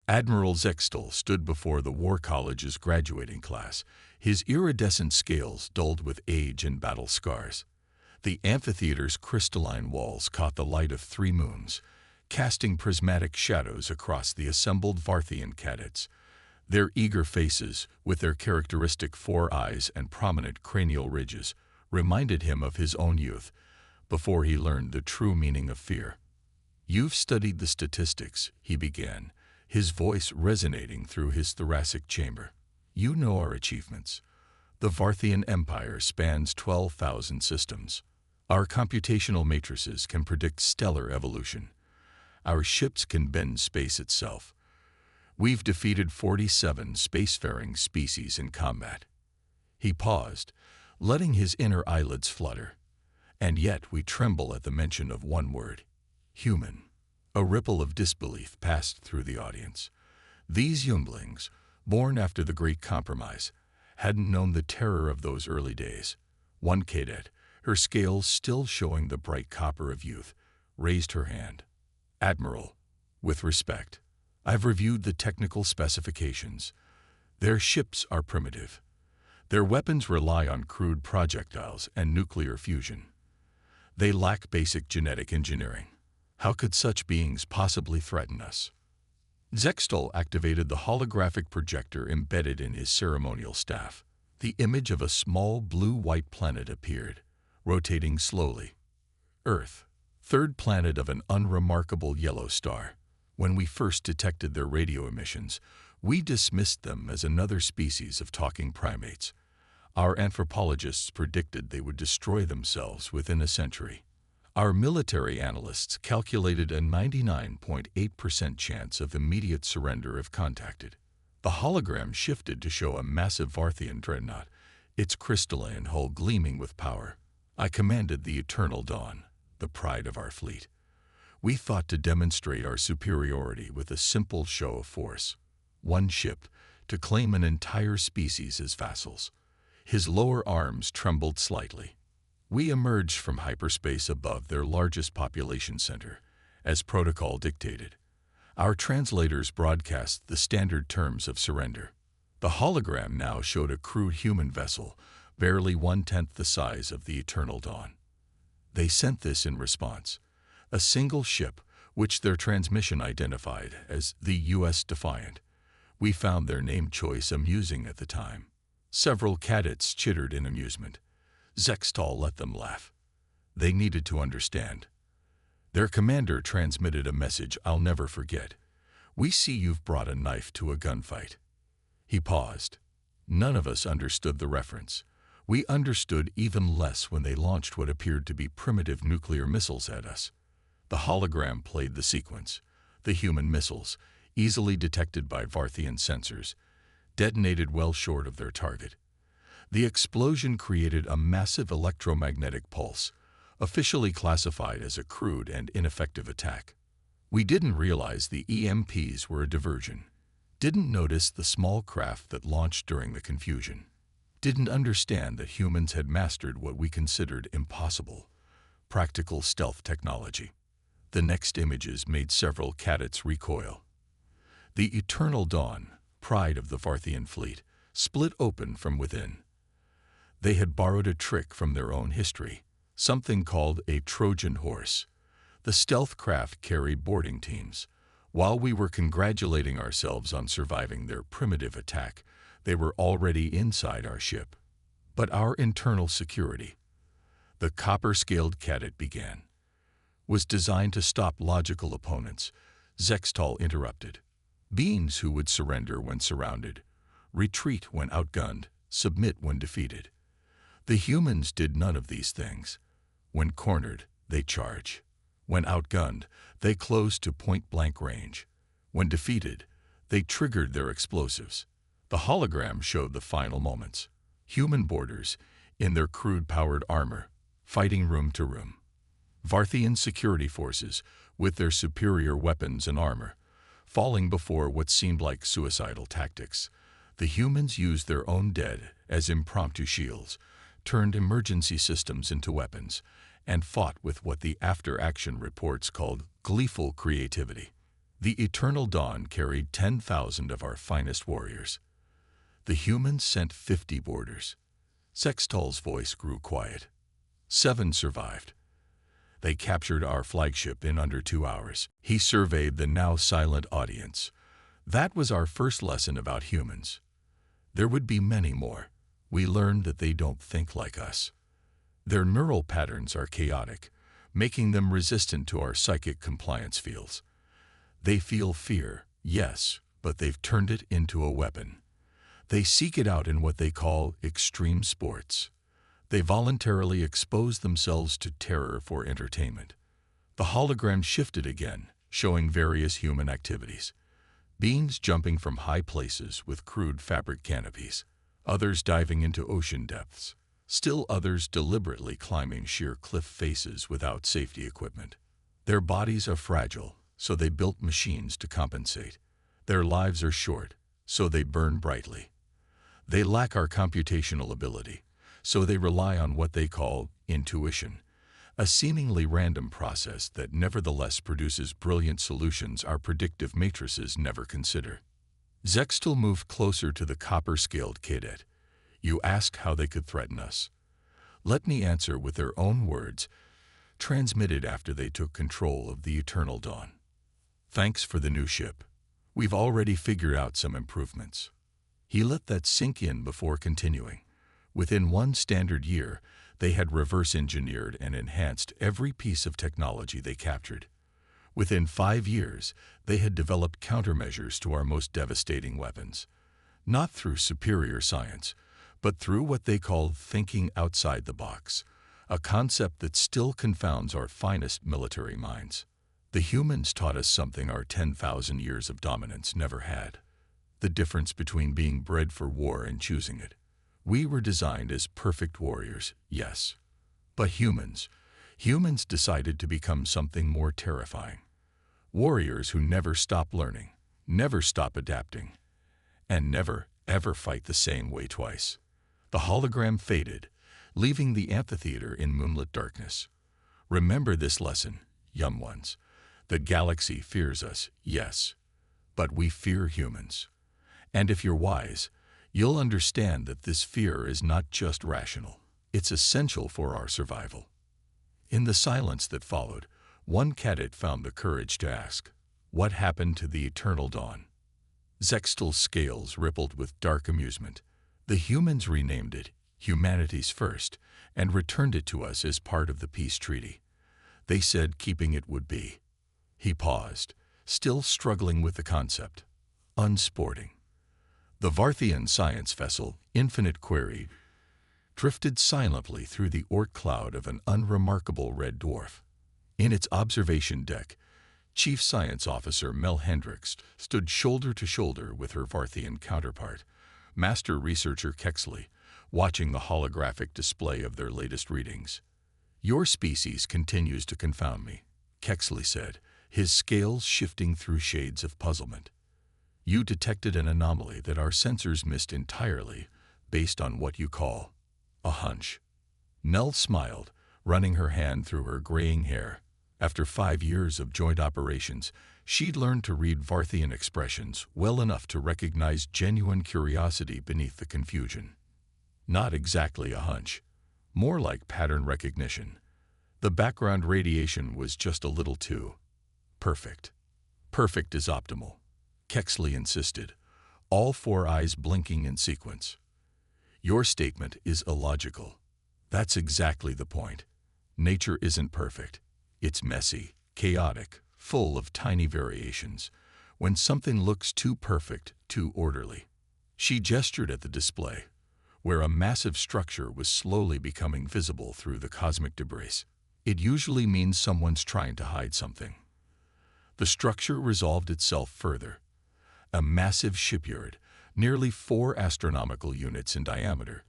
Admiral Zextel stood before the War College's graduating class, his iridescent scales dulled with age and battle scars. The amphitheater's crystalline walls caught the light of 3 moons, casting prismatic shadows across the assembled Varthian cadets. Their eager faces, with their characteristic 4 eyes and prominent cranial ridges, reminded him of his own youth, before he learned the true meaning of fear. "You've studied the statistics," he began, his voice resonating through his thoracic chamber. "You know our achievements. The Varthian Empire spans 12,000 systems. Our computational matrices can predict stellar evolution. Our ships can bend space itself. We've defeated 47 spacefaring species in combat." He paused, letting his inner eyelids flutter. "And yet we tremble at the mention of one word: human." A ripple of disbelief passed through the audience. These younglings, born after the Great Compromise, hadn't known the terror of those early days. One cadet, her scales still showing the bright copper of youth, raised her hand. "Admiral, with respect, I've reviewed the technical specifications. Their ships are primitive. Their weapons rely on crude projectiles and nuclear fusion. They lack basic genetic engineering. How could such beings possibly threaten us?" Zextel activated the holographic projector embedded in his ceremonial staff. The image of a small blue-white planet appeared, rotating slowly. "Earth, 3rd planet of an unremarkable yellow star. When we first detected their radio emissions, we dismissed them as another species of talking primates. Our anthropologists predicted they would destroy themselves within a century. Our military analysts calculated a 99.8% chance of immediate surrender if contacted. The hologram shifted to show a massive Varthian dreadnought, its crystalline hull gleaming with power. I commanded the Eternal Dawn, the pride of our fleet. We thought to demonstrate our superiority with a simple show of force. One ship, to claim an entire species as vassals." His lower arms trembled slightly. "We emerged from hyperspace above their largest population center, as protocol dictated. Our translators broadcast the standard terms of surrender. The hologram now showed a crude human vessel, barely 1/10 the size of the Eternal Dawn. They sent this in response. A single ship, which their transmission identified as the U.S. Defiant. We found their name choice amusing at the time." Several cadets chittered in amusement. Zextal let them laugh. They needed to understand. Their commander transmitted a message I'll never forget. "We see you've brought a knife to a gunfight." He paused. None of us understood the reference. We understood even less when they launched what appeared to be primitive nuclear missiles at us. The hologram played the sequence. The human missiles, easily detected by Varthian sensors, detonated well short of their target. The explosion created a massive electromagnetic pulse, officially classified as a crude and ineffective attack. We didn't realize the EMPs were a diversion, didn't notice the small craft that launched during the confusion, didn't understand that humans had mastered what we considered impossible: practical stealth technology. The next images made several cadets recoil. The Eternal Dawn, pride of the Varthian fleet, split open from within. They had borrowed a trick from their own history, something called a Trojan horse. The stealth craft carried boarding teams. While we were congratulating ourselves on surviving their primitive attack, they were already inside our ship. But our internal security, the copper-scaled cadet began, was designed to stop logical opponents. Zextal interrupted. Beings who would surrender when surrounded, retreat when outgunned, submit when defeated. The humans did none of these things. When cornered, they charge. When outgunned, they closed to point-blank range. When defeated, they triggered their explosives. The hologram showed the final moments. Human boarders, in their crude-powered armor, fighting room to room. Varthian security forces, with their superior weapons and armor, falling before what seemed like suicidal tactics. The humans used their own dead as impromptu shields, turned emergency systems into weapons, and fought with what the after-action reports called gleeful creativity. The Eternal Dawn carried 10,000 of our finest warriors. The humans sent 50 boarders. Sextol's voice grew quiet. 7 survived. They captured our flagship in under 2 hours. He surveyed the now silent audience. That was our first lesson about humans. There would be many more. We learned that they don't think like us. Their neural patterns are chaotic, making them resistant to our psychic compliance fields. They feel fear, yes, but they've turned it into a weapon. They seek it out in what they call extreme sports. They voluntarily expose themselves to terror for entertainment. The hologram shifted again, showing various human activities. Beings jumping from high places with crude fabric canopies, others diving into ocean depths, still others deliberately climbing sheer cliff faces without safety equipment. Their bodies are fragile, so they built machines to compensate. Their lives are short, so they burn brightly. They lack our computational ability, so they rely on what they call intuition, a seemingly random process that nevertheless produces brilliant solutions our predictive matrices never consider. Zextal moved closer to the copper-scaled cadet. You ask how they could threaten us. Let me answer with their own words, transmitted after they took control of the Eternal Dawn. Thanks for the new ship. We've already figured out some improvements. He let that sink in before continuing. Within 1 standard year, they had reverse-engineered and enhanced every piece of technology they captured. Within 5 years, they had developed countermeasures to our most devastating weapons, not through superior science, but through what they called thinking outside the box, a concept that still confounds our finest military minds. The humans taught us something our 10,000 years of dominance never had: the difference between being bred for war and choosing it. We were designed as perfect warriors, yes. But humans decided to become something more terrifying. Warriors who never stop learning, never stop adapting, and never, ever fight the same way twice. The hologram faded, leaving the amphitheater in moonlit darkness. Remember this lesson, young ones. The galaxy fears us, yes, but we fear humans. And if you're wise, you'll understand that this fear is not just rational. It's essential for our survival. In the silence that followed, one cadet found the courage to ask, "What happened to the Eternal Dawn?" Zextal's scales rippled with dark amusement. The humans renamed it Humanity's First and returned it to us as part of the peace treaty. They said keeping it would be. He paused, still struggling with the concept. Unsporting. The Varthian science vessel, Infinite Query, drifted silently through the Orc cloud of an unremarkable red dwarf. In its observation deck, Chief Science Officer Mel Hendricks stood shoulder to shoulder with her Varthian counterpart, Master Researcher Kexley, watching the holographic display of their latest readings. "Your species continues to confound me," Kexley said, his scales shifting through shades of puzzlement. "You detected an anomaly that our sensors missed entirely, based on what you call a hunch." Mel smiled, running her hand through her graying hair. After 5 years of joint operations, she'd learned to read Varthian expressions well enough to recognize genuine curiosity beneath the confusion. Not exactly a hunch, more like pattern recognition. The background radiation was just a little too perfect. Perfect is optimal, Kexley insisted, all 4 eyes blinking in sequence. Your statement is illogical. That's exactly the point. Nature isn't perfect. It's messy, chaotic, full of tiny variations. When something looks too perfect, too orderly. She gestured at the display, where a massive structure was slowly becoming visible through the cosmic debris. It usually means someone's trying to hide something. The structure resolved itself further. A massive shipyard, nearly 4 astronomical units in diameter,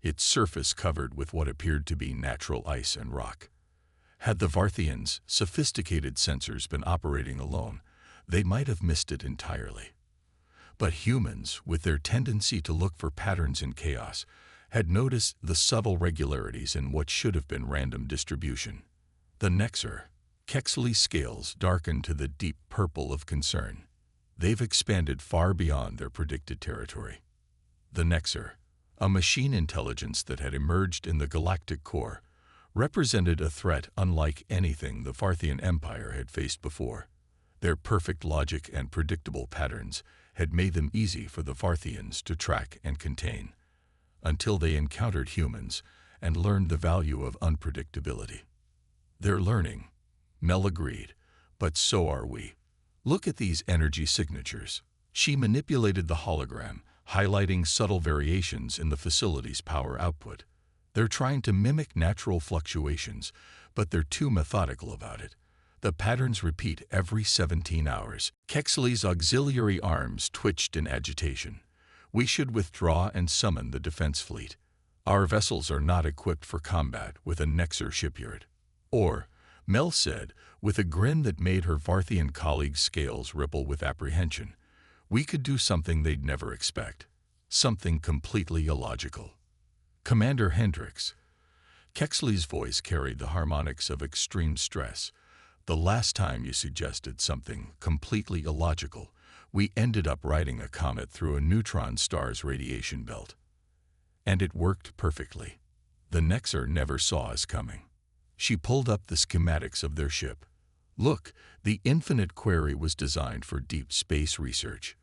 its surface covered with what appeared to be natural ice and rock. Had the Varthians' sophisticated sensors been operating alone, they might have missed it entirely. But humans, with their tendency to look for patterns in chaos, had noticed the subtle regularities in what should have been random distribution. The Nexer, Kexley's scales darkened to the deep purple of concern. They've expanded far beyond their predicted territory. The Nexer, a machine intelligence that had emerged in the galactic core, represented a threat unlike anything the Farthian Empire had faced before. Their perfect logic and predictable patterns had made them easy for the Farthians to track and contain, until they encountered humans and learned the value of unpredictability. They're learning, Mel agreed, but so are we. Look at these energy signatures. She manipulated the hologram, highlighting subtle variations in the facility's power output. They're trying to mimic natural fluctuations, but they're too methodical about it. The patterns repeat every 17 hours. Kexley's auxiliary arms twitched in agitation. We should withdraw and summon the defense fleet. Our vessels are not equipped for combat with a Nexer shipyard. Or, Mel said, with a grin that made her Varthian colleagues' scales ripple with apprehension, we could do something they'd never expect. Something completely illogical. Commander Hendricks. Kexley's voice carried the harmonics of extreme stress. The last time you suggested something completely illogical, we ended up riding a comet through a neutron star's radiation belt. And it worked perfectly. The Nexer never saw us coming. She pulled up the schematics of their ship. Look, the Infinite Query was designed for deep space research.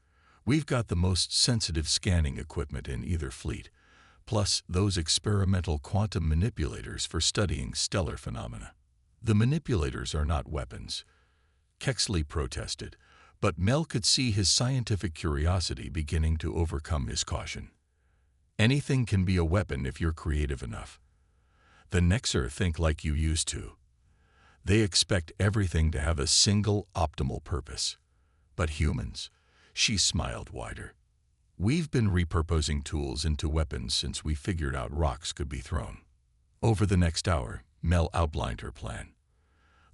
We've got the most sensitive scanning equipment in either fleet, plus those experimental quantum manipulators for studying stellar phenomena. The manipulators are not weapons, Kexley protested, but Mel could see his scientific curiosity beginning to overcome his caution. Anything can be a weapon if you're creative enough. The Nexer think like you used to. They expect everything to have a single optimal purpose. But humans, she smiled wider. We've been repurposing tools into weapons since we figured out rocks could be thrown. Over the next hour, Mel outlined her plan.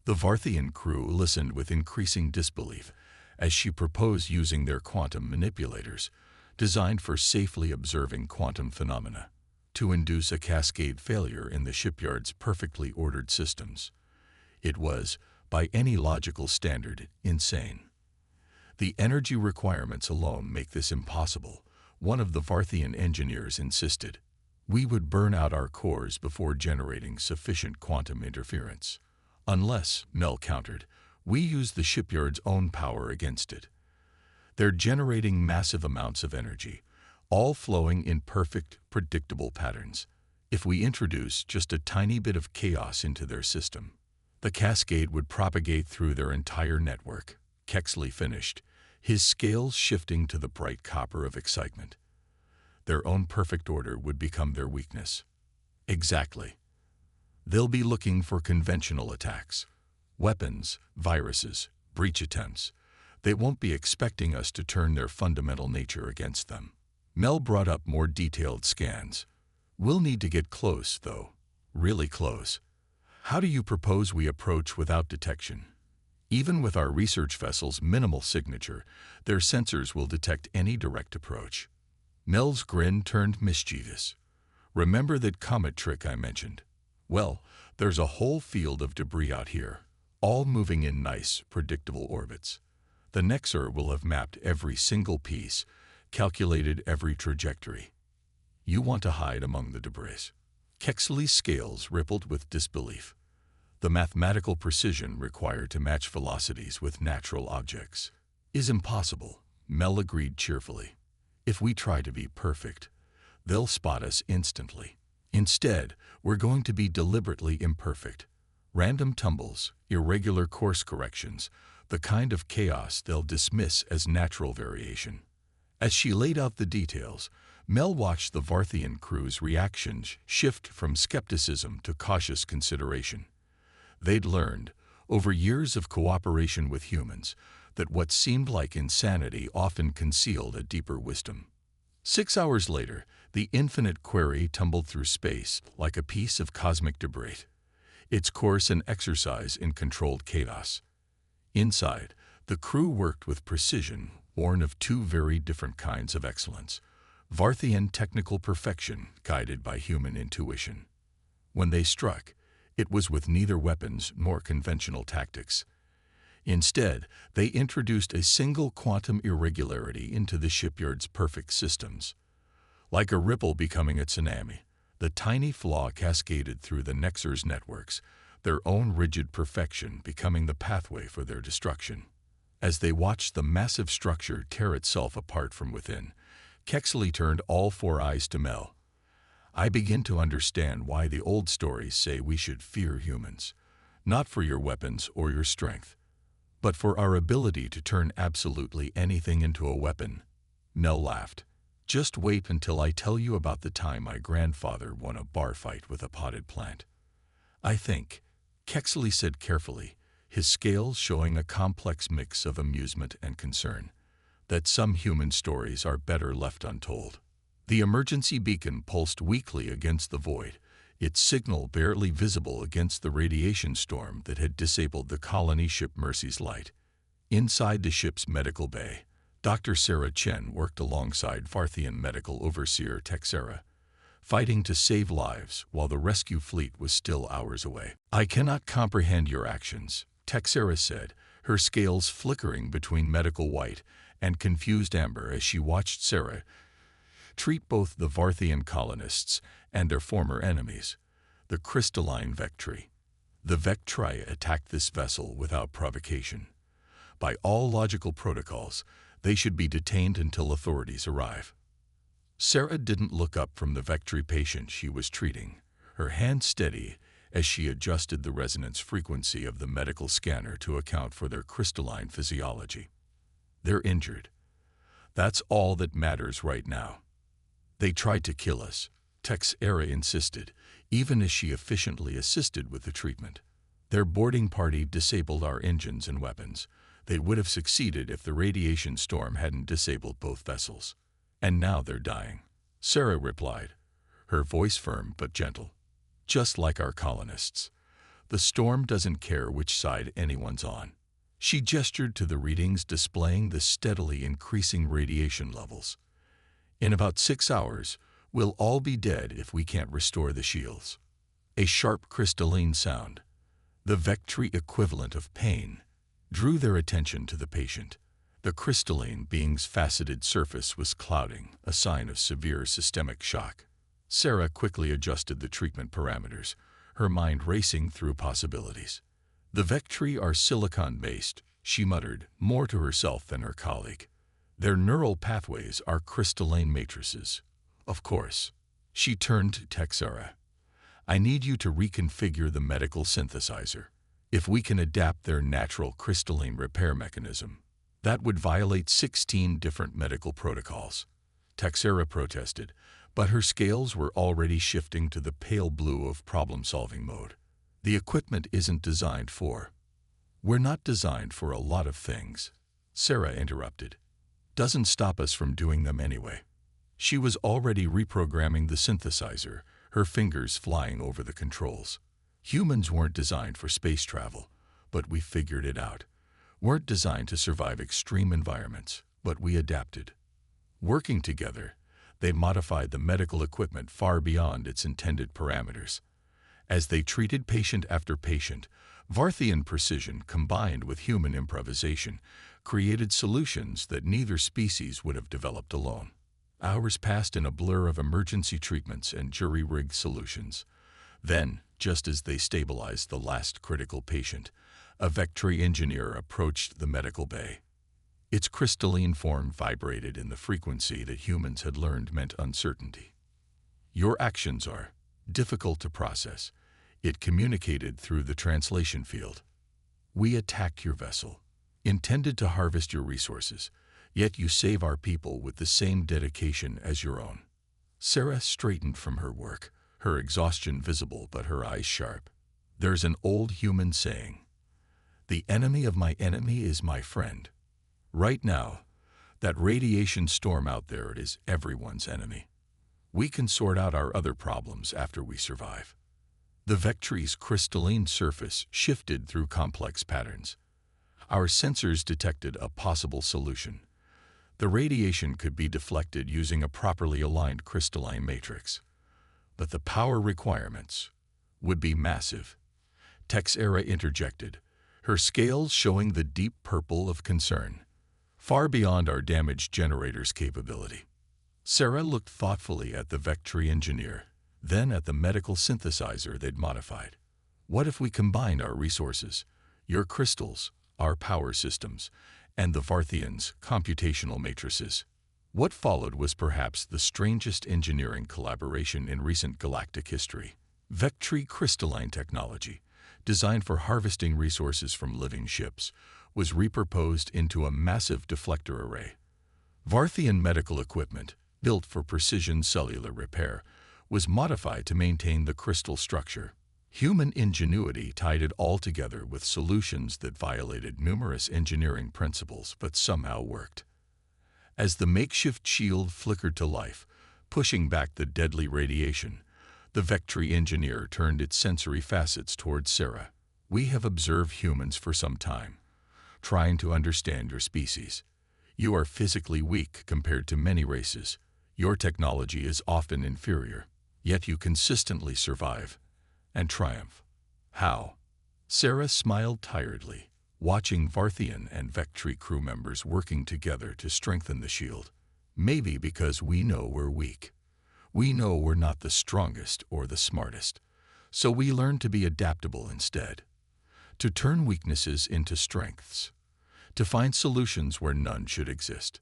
The Varthian crew listened with increasing disbelief as she proposed using their quantum manipulators, designed for safely observing quantum phenomena, to induce a cascade failure in the shipyard's perfectly ordered systems. It was, by any logical standard, insane. The energy requirements alone make this impossible, one of the Varthian engineers insisted. We would burn out our cores before generating sufficient quantum interference. Unless, Mel countered, we use the shipyard's own power against it. They're generating massive amounts of energy, all flowing in perfect, predictable patterns. If we introduce just a tiny bit of chaos into their system, the cascade would propagate through their entire network. Kexley finished, his scales shifting to the bright copper of excitement. Their own perfect order would become their weakness. Exactly. They'll be looking for conventional attacks. Weapons, viruses, breach attempts. They won't be expecting us to turn their fundamental nature against them. Mel brought up more detailed scans. We'll need to get close, though. Really close. How do you propose we approach without detection? Even with our research vessel's minimal signature, their sensors will detect any direct approach. Mel's grin turned mischievous. Remember that comet trick I mentioned? Well, there's a whole field of debris out here, all moving in nice, predictable orbits. The Nexer will have mapped every single piece, calculated every trajectory. You want to hide among the debris. Kexley's scales rippled with disbelief. The mathematical precision required to match velocities with natural objects is impossible, Mel agreed cheerfully. If we try to be perfect, they'll spot us instantly. Instead, we're going to be deliberately imperfect. Random tumbles, irregular course corrections, the kind of chaos they'll dismiss as natural variation. As she laid out the details, Mel watched the Varthian crew's reactions shift from skepticism to cautious consideration. They'd learned, over years of cooperation with humans, that what seemed like insanity often concealed a deeper wisdom. 6 hours later, the Infinite Query tumbled through space like a piece of cosmic debris, its course an exercise in controlled chaos. Inside, the crew worked with precision, born of two very different kinds of excellence: Varthian technical perfection guided by human intuition. When they struck, It was with neither weapons nor conventional tactics. Instead, they introduced a single quantum irregularity into the shipyard's perfect systems. Like a ripple becoming a tsunami, the tiny flaw cascaded through the Nexer's networks, their own rigid perfection becoming the pathway for their destruction. As they watched the massive structure tear itself apart from within, Kexley turned all four eyes to Mel. "I begin to understand why the old stories say we should fear humans, not for your weapons or your strength, but for our ability to turn absolutely anything into a weapon." Mel laughed. "Just wait until I tell you about the time my grandfather won a bar fight with a potted plant." "I think," Kexley said carefully, his scales showing a complex mix of amusement and concern, "that some human stories are better left untold." The emergency beacon pulsed weakly against the void, its signal barely visible against the radiation storm that had disabled the colony ship Mercy's light. Inside the ship's medical bay, Dr. Sarah Chen worked alongside Varthian medical overseer Texera, fighting to save lives while the rescue fleet was still hours away. "I cannot comprehend your actions," Texera said, her scales flickering between medical white and confused amber as she watched Sarah treat both the Varthian colonists and their former enemies, the crystalline Vectri. The Vectri attacked this vessel without provocation. By all logical protocols, they should be detained until authorities arrive. Sarah didn't look up from the Vectri patient she was treating, her hand steady as she adjusted the resonance frequency of the medical scanner to account for their crystalline physiology. "They're injured. That's all that matters right now." "They tried to kill us," Texera insisted, even as she efficiently assisted with the treatment. "Their boarding party disabled our engines and weapons. They would have succeeded if the radiation storm hadn't disabled both vessels. And now they're dying," Sarah replied, her voice firm but gentle. "Just like our colonists. The storm doesn't care which side anyone's on." She gestured to the readings displaying the steadily increasing radiation levels. "In about 6 hours, we'll all be dead if we can't restore the shields." A sharp crystalline sound, the Vectri equivalent of pain, drew their attention to the patient. The crystalline being's faceted surface was clouding, a sign of severe systemic shock. Sarah quickly adjusted the treatment parameters, her mind racing through possibilities. "The Vectri are silicon-based," she muttered, more to herself than her colleague. "Their neural pathways are crystalline matrices." "Of course." She turned to Texera. "I need you to reconfigure the medical synthesizer. If we can adapt their natural crystalline repair mechanism, that would violate 16 different medical protocols." Texera protested, but her scales were already shifting to the pale blue of problem-solving mode. "The equipment isn't designed for—" "We're not designed for a lot of things," Sarah interrupted. "Doesn't stop us from doing them anyway." She was already reprogramming the synthesizer, her fingers flying over the controls. "Humans weren't designed for space travel, but we figured it out. Weren't designed to survive extreme environments, but we adapted." Working together, they modified the medical equipment far beyond its intended parameters. As they treated patient after patient, Varthian precision combined with human improvisation created solutions that neither species would have developed alone. Hours passed in a blur of emergency treatments and jury-rigged solutions. Then, just as they stabilized the last critical patient, a Vectri engineer approached the medical bay. Its crystalline form vibrated in the frequency that humans had learned meant uncertainty. "Your actions are difficult to process," it communicated through the translation field. "We attacked your vessel, intended to harvest your resources, yet you save our people with the same dedication as your own." Sarah straightened from her work, her exhaustion visible but her eyes sharp. "There's an old human saying, 'The enemy of my enemy is my friend.' Right now, that radiation storm out there is everyone's enemy. We can sort out our other problems after we survive." The Vectri's crystalline surface shifted through complex patterns. Our sensors detected a possible solution. The radiation could be deflected using a properly aligned crystalline matrix. But the power requirements would be massive. Texera interjected, her scales showing the deep purple of concern, far beyond our damage generator's capability. Sarah looked thoughtfully at the Vectri engineer, then at the medical synthesizer they'd modified. What if we combine our resources, your crystals, our power systems, and the Varthians' computational matrices? What followed was perhaps the strangest engineering collaboration in recent galactic history. Vectri crystalline technology, designed for harvesting resources from living ships, was repurposed into a massive deflector array. Varthian medical equipment, built for precision cellular repair, was modified to maintain the crystal structure. Human ingenuity tied it all together with solutions that violated numerous engineering principles but somehow worked. As the makeshift shield flickered to life, pushing back the deadly radiation, the Vectri engineer turned its sensory facets towards Sarah. We have observed humans for some time, trying to understand your species. You are physically weak compared to many races. Your technology is often inferior, yet you consistently survive and triumph. How? Sarah smiled tiredly, watching Varthian and Vectri crew members working together to strengthen the shield. Maybe because we know we're weak. We know we're not the strongest or the smartest, so we learn to be adaptable instead, to turn weaknesses into strengths, to find solutions where none should exist,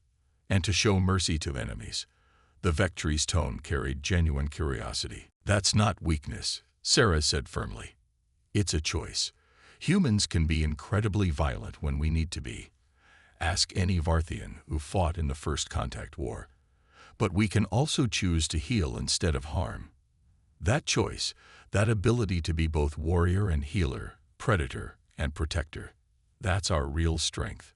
and to show mercy to enemies. The Vectri's tone carried genuine curiosity. That's not weakness, Sarah said firmly. It's a choice. Humans can be incredibly violent when we need to be. Ask any Varthian who fought in the First Contact War. But we can also choose to heal instead of harm. That choice, that ability to be both warrior and healer, predator and protector, that's our real strength.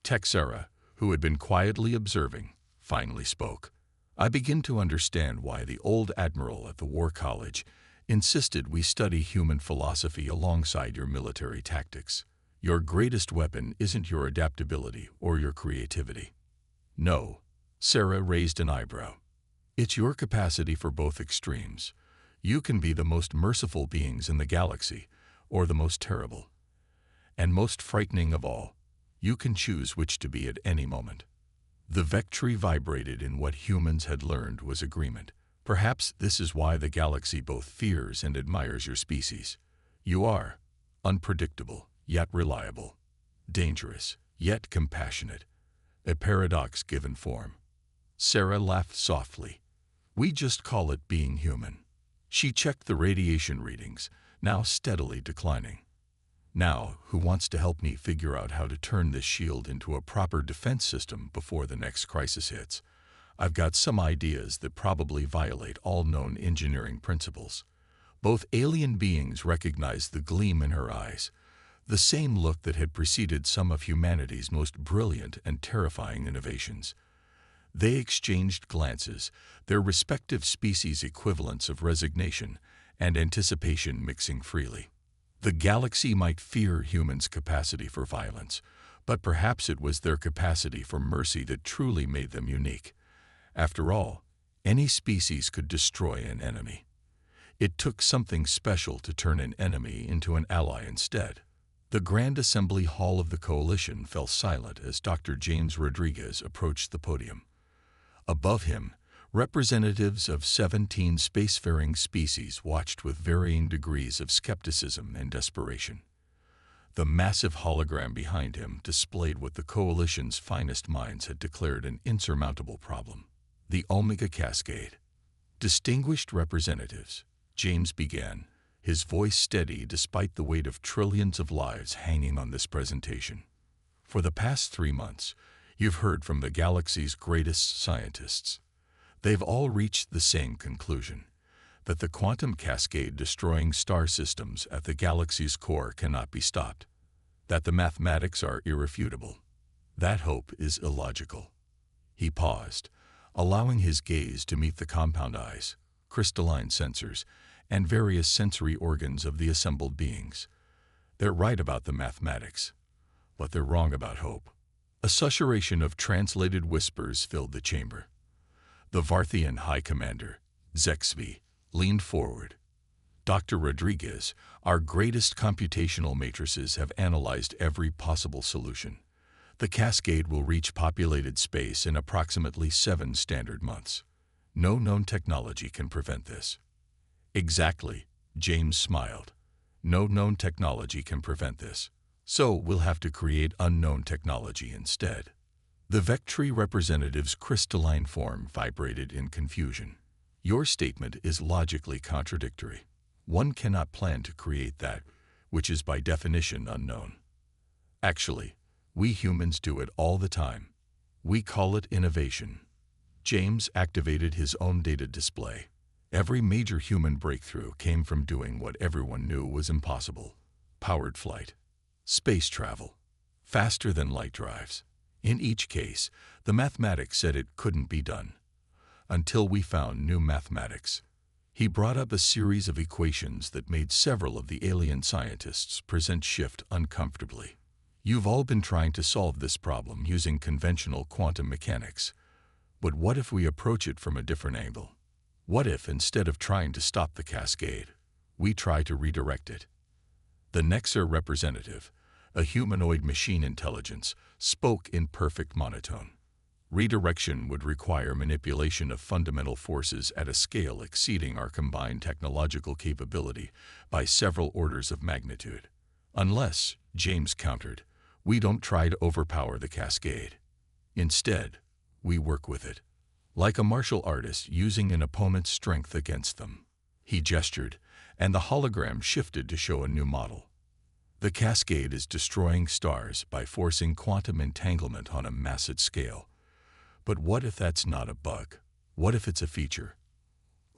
Texera, who had been quietly observing, finally spoke. I begin to understand why the old admiral at the War College insisted we study human philosophy alongside your military tactics. Your greatest weapon isn't your adaptability or your creativity. No, Sarah raised an eyebrow. It's your capacity for both extremes. You can be the most merciful beings in the galaxy, or the most terrible. And most frightening of all, you can choose which to be at any moment. The Vectri vibrated in what humans had learned was agreement. Perhaps this is why the galaxy both fears and admires your species. You are unpredictable, yet reliable, dangerous, yet compassionate, a paradox given form. Sarah laughed softly. We just call it being human. She checked the radiation readings, now steadily declining. Now, who wants to help me figure out how to turn this shield into a proper defense system before the next crisis hits? I've got some ideas that probably violate all known engineering principles. Both alien beings recognized the gleam in her eyes, the same look that had preceded some of humanity's most brilliant and terrifying innovations. They exchanged glances, their respective species equivalents of resignation and anticipation mixing freely. The galaxy might fear humans' capacity for violence, but perhaps it was their capacity for mercy that truly made them unique. After all, any species could destroy an enemy. It took something special to turn an enemy into an ally instead. The Grand Assembly Hall of the Coalition fell silent as Dr. James Rodriguez approached the podium. Above him, representatives of 17 spacefaring species watched with varying degrees of skepticism and desperation. The massive hologram behind him displayed what the Coalition's finest minds had declared an insurmountable problem: the Omega Cascade. Distinguished representatives, James began, his voice steady despite the weight of trillions of lives hanging on this presentation. For the past 3 months, you've heard from the galaxy's greatest scientists. They've all reached the same conclusion, that the quantum cascade destroying star systems at the galaxy's core cannot be stopped, that the mathematics are irrefutable. That hope is illogical. He paused, allowing his gaze to meet the compound eyes, crystalline sensors, and various sensory organs of the assembled beings. They're right about the mathematics, but they're wrong about hope. A susurration of translated whispers filled the chamber. The Varthian High Commander, Zexvi, leaned forward. Dr. Rodriguez, our greatest computational matrices have analyzed every possible solution. The cascade will reach populated space in approximately 7 standard months. No known technology can prevent this. Exactly, James smiled. No known technology can prevent this. So we'll have to create unknown technology instead. The Vectri representative's crystalline form vibrated in confusion. Your statement is logically contradictory. One cannot plan to create that which is by definition unknown. Actually, we humans do it all the time. We call it innovation. James activated his own data display. Every major human breakthrough came from doing what everyone knew was impossible. Powered flight. Space travel. Faster than light drives. In each case, the mathematics said it couldn't be done. Until we found new mathematics. He brought up a series of equations that made several of the alien scientists present shift uncomfortably. You've all been trying to solve this problem using conventional quantum mechanics. But what if we approach it from a different angle? What if, instead of trying to stop the cascade, we try to redirect it? The Nexer representative, a humanoid machine intelligence, spoke in perfect monotone. Redirection would require manipulation of fundamental forces at a scale exceeding our combined technological capability by several orders of magnitude. Unless, James countered, we don't try to overpower the cascade. Instead, we work with it, like a martial artist using an opponent's strength against them. He gestured, and the hologram shifted to show a new model. The cascade is destroying stars by forcing quantum entanglement on a massive scale. But what if that's not a bug? What if it's a feature?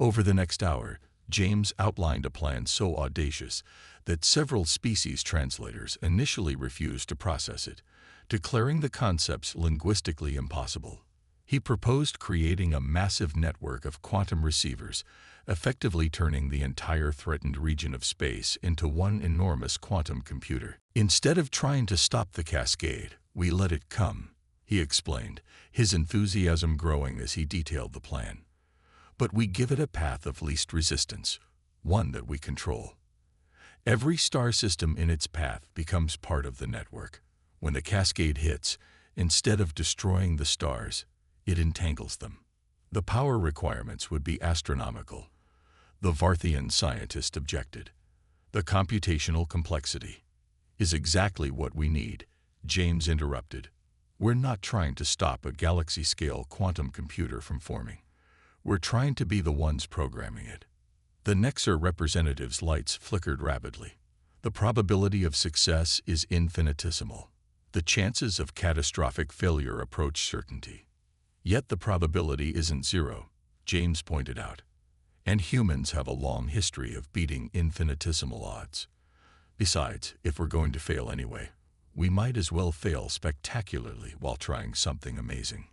Over the next hour, James outlined a plan so audacious that several species translators initially refused to process it, declaring the concepts linguistically impossible. He proposed creating a massive network of quantum receivers, effectively turning the entire threatened region of space into one enormous quantum computer. Instead of trying to stop the cascade, we let it come, he explained, his enthusiasm growing as he detailed the plan. But we give it a path of least resistance, one that we control. Every star system in its path becomes part of the network. When the cascade hits, instead of destroying the stars, it entangles them. The power requirements would be astronomical. The Varthian scientist objected. The computational complexity is exactly what we need, James interrupted. We're not trying to stop a galaxy-scale quantum computer from forming. We're trying to be the ones programming it. The Nexer representative's lights flickered rapidly. The probability of success is infinitesimal. The chances of catastrophic failure approach certainty. Yet the probability isn't zero, James pointed out. And humans have a long history of beating infinitesimal odds. Besides, if we're going to fail anyway, we might as well fail spectacularly while trying something amazing.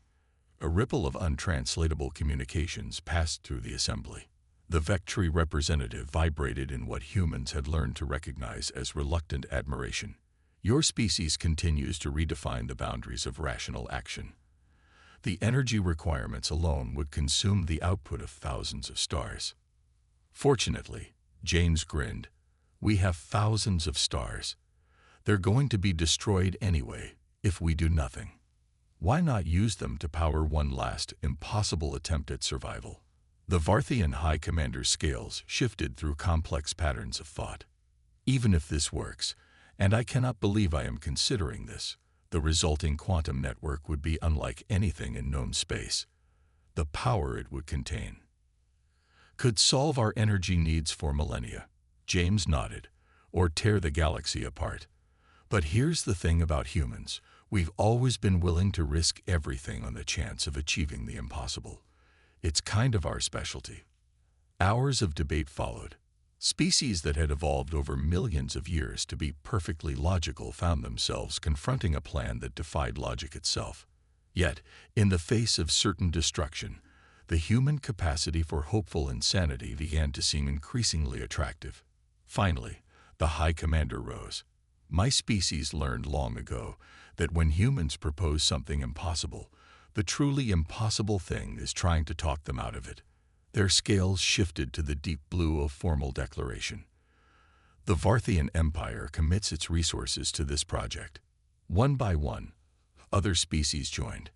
A ripple of untranslatable communications passed through the assembly. The Vectri representative vibrated in what humans had learned to recognize as reluctant admiration. Your species continues to redefine the boundaries of rational action. The energy requirements alone would consume the output of thousands of stars. Fortunately, James grinned, we have thousands of stars. They're going to be destroyed anyway if we do nothing. Why not use them to power one last, impossible attempt at survival? The Varthian High Commander's scales shifted through complex patterns of thought. Even if this works, and I cannot believe I am considering this, the resulting quantum network would be unlike anything in known space. The power it would contain could solve our energy needs for millennia. James nodded, or tear the galaxy apart. But here's the thing about humans. We've always been willing to risk everything on the chance of achieving the impossible. It's kind of our specialty. Hours of debate followed. Species that had evolved over millions of years to be perfectly logical found themselves confronting a plan that defied logic itself. Yet, in the face of certain destruction, the human capacity for hopeful insanity began to seem increasingly attractive. Finally, the High Commander rose. My species learned long ago that when humans propose something impossible, the truly impossible thing is trying to talk them out of it. Their scales shifted to the deep blue of formal declaration. The Varthian Empire commits its resources to this project. One by one, other species joined.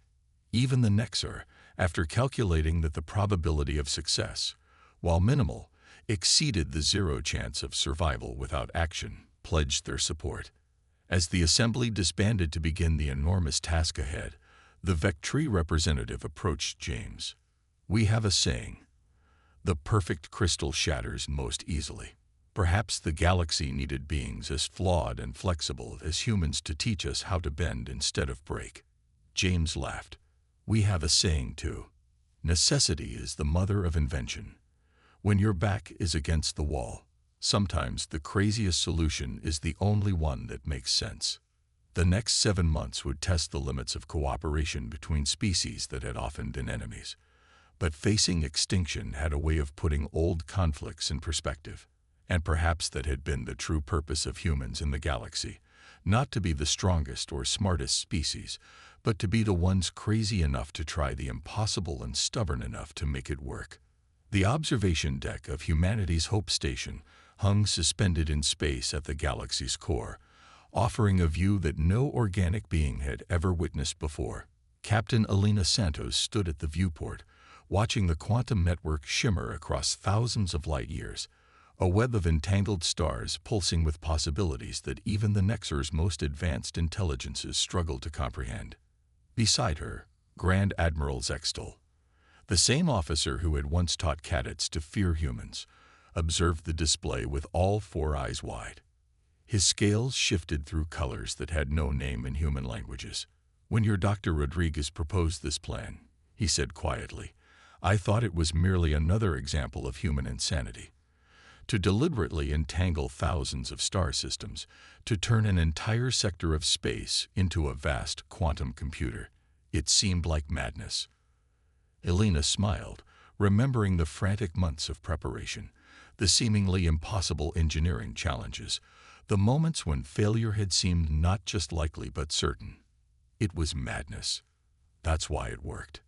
Even the Nexar, after calculating that the probability of success, while minimal, exceeded the zero chance of survival without action, pledged their support. As the assembly disbanded to begin the enormous task ahead, the Vectri representative approached James. "We have a saying. The perfect crystal shatters most easily. Perhaps the galaxy needed beings as flawed and flexible as humans to teach us how to bend instead of break." James laughed. "We have a saying too. Necessity is the mother of invention. When your back is against the wall, sometimes the craziest solution is the only one that makes sense." The next 7 months would test the limits of cooperation between species that had often been enemies. But facing extinction had a way of putting old conflicts in perspective. And perhaps that had been the true purpose of humans in the galaxy, not to be the strongest or smartest species, but to be the ones crazy enough to try the impossible and stubborn enough to make it work. The observation deck of humanity's Hope Station hung suspended in space at the galaxy's core, offering a view that no organic being had ever witnessed before. Captain Elena Santos stood at the viewport, watching the quantum network shimmer across thousands of light years, a web of entangled stars pulsing with possibilities that even the Nexar's most advanced intelligences struggled to comprehend. Beside her, Grand Admiral Zextal, the same officer who had once taught cadets to fear humans, observed the display with all 4 eyes wide. His scales shifted through colors that had no name in human languages. "When your Dr. Rodriguez proposed this plan," he said quietly, "I thought it was merely another example of human insanity. To deliberately entangle thousands of star systems, to turn an entire sector of space into a vast quantum computer. It seemed like madness." Elena smiled, remembering the frantic months of preparation, the seemingly impossible engineering challenges, the moments when failure had seemed not just likely but certain. It was madness. That's why it worked.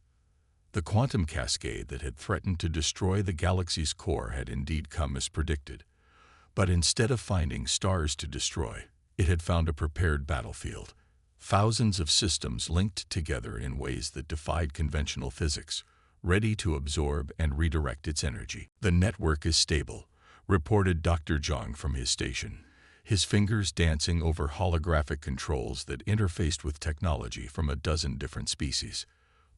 The quantum cascade that had threatened to destroy the galaxy's core had indeed come as predicted. But instead of finding stars to destroy, it had found a prepared battlefield. Thousands of systems linked together in ways that defied conventional physics, ready to absorb and redirect its energy. "The network is stable," reported Dr. Zhang from his station, his fingers dancing over holographic controls that interfaced with technology from a dozen different species.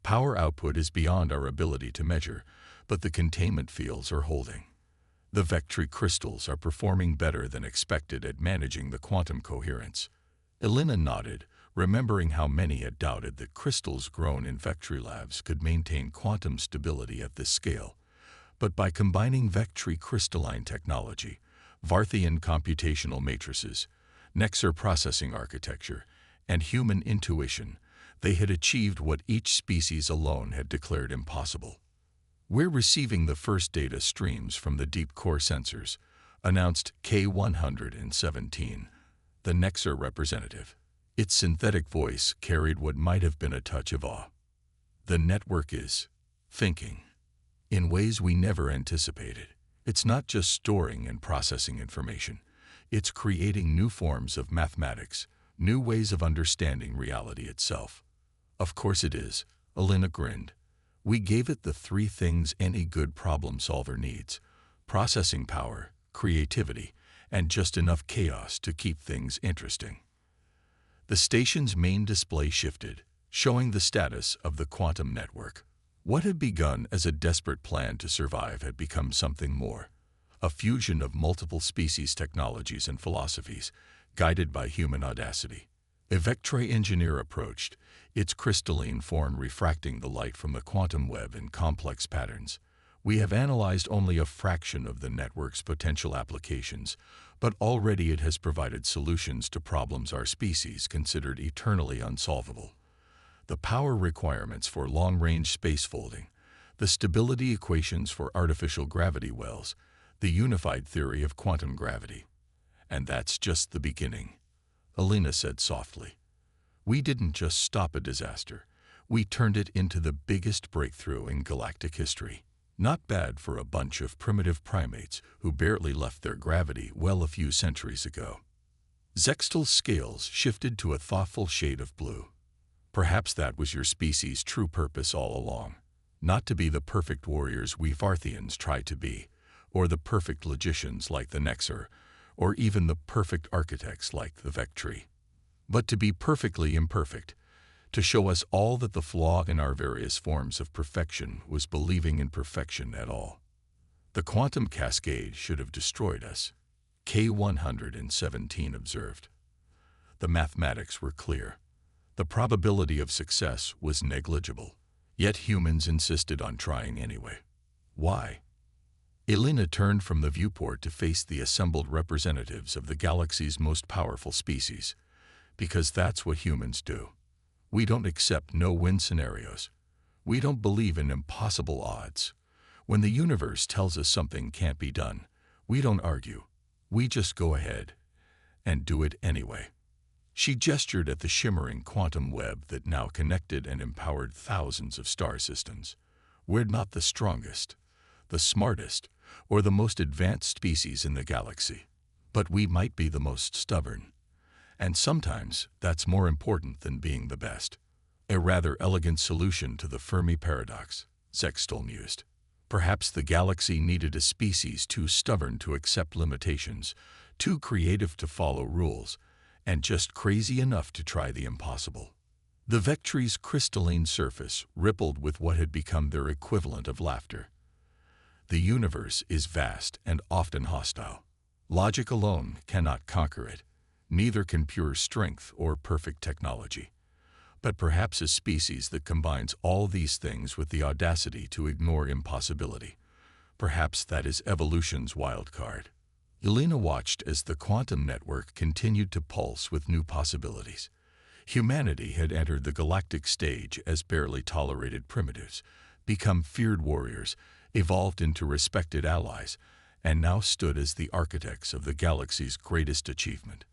"Power output is beyond our ability to measure, but the containment fields are holding. The Vectri crystals are performing better than expected at managing the quantum coherence." Elena nodded, remembering how many had doubted that crystals grown in Vectri labs could maintain quantum stability at this scale. But by combining Vectri crystalline technology, Varthian computational matrices, Nexar processing architecture, and human intuition, they had achieved what each species alone had declared impossible. "We're receiving the first data streams from the deep core sensors," announced K-117, the Nexar representative. Its synthetic voice carried what might have been a touch of awe. "The network is thinking in ways we never anticipated. It's not just storing and processing information. It's creating new forms of mathematics, new ways of understanding reality itself." "Of course it is," Elena grinned. "We gave it the 3 things any good problem solver needs: processing power, creativity, and just enough chaos to keep things interesting." The station's main display shifted, showing the status of the quantum network. What had begun as a desperate plan to survive had become something more, a fusion of multiple species technologies and philosophies, guided by human audacity. A Vectri engineer approached, its crystalline form refracting the light from the quantum web in complex patterns. "We have analyzed only a fraction of the network's potential applications, but already it has provided solutions to problems our species considered eternally unsolvable. The power requirements for long-range space folding, the stability equations for artificial gravity wells, the unified theory of quantum gravity. And that's just the beginning," Elena said softly. "We didn't just stop a disaster. We turned it into the biggest breakthrough in galactic history." Not bad for a bunch of primitive primates who barely left their gravity well a few centuries ago. Zextal's scales shifted to a thoughtful shade of blue. Perhaps that was your species' true purpose all along. Not to be the perfect warriors we Farthians try to be, or the perfect logicians like the Nexer, or even the perfect architects like the Vectri. But to be perfectly imperfect, to show us all that the flaw in our various forms of perfection was believing in perfection at all. The quantum cascade should have destroyed us, K117 observed. The mathematics were clear. The probability of success was negligible, yet humans insisted on trying anyway. Why? Elena turned from the viewport to face the assembled representatives of the galaxy's most powerful species. Because that's what humans do. We don't accept no-win scenarios. We don't believe in impossible odds. When the universe tells us something can't be done, we don't argue. We just go ahead and do it anyway. She gestured at the shimmering quantum web that now connected and empowered thousands of star systems. We're not the strongest, the smartest, or the most advanced species in the galaxy, but we might be the most stubborn. And sometimes that's more important than being the best. A rather elegant solution to the Fermi paradox, Zextal mused. Perhaps the galaxy needed a species too stubborn to accept limitations, too creative to follow rules, and just crazy enough to try the impossible. The Vectri's crystalline surface rippled with what had become their equivalent of laughter. The universe is vast and often hostile. Logic alone cannot conquer it. Neither can pure strength or perfect technology. But perhaps a species that combines all these things with the audacity to ignore impossibility. Perhaps that is evolution's wild card. Elena watched as the quantum network continued to pulse with new possibilities. Humanity had entered the galactic stage as barely tolerated primitives, become feared warriors, evolved into respected allies, and now stood as the architects of the galaxy's greatest achievement.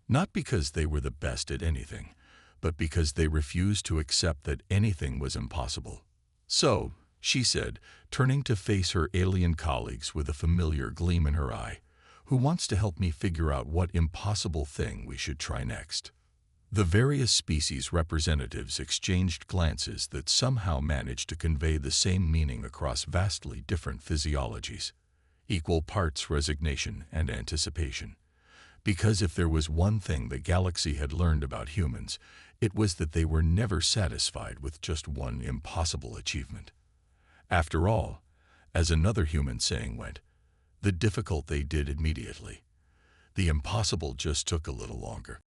Not because they were the best at anything, but because they refused to accept that anything was impossible. So, she said, turning to face her alien colleagues with a familiar gleam in her eye, who wants to help me figure out what impossible thing we should try next? The various species representatives exchanged glances that somehow managed to convey the same meaning across vastly different physiologies. Equal parts resignation and anticipation. Because if there was one thing the galaxy had learned about humans, it was that they were never satisfied with just one impossible achievement. After all, as another human saying went, the difficult they did immediately. The impossible just took a little longer.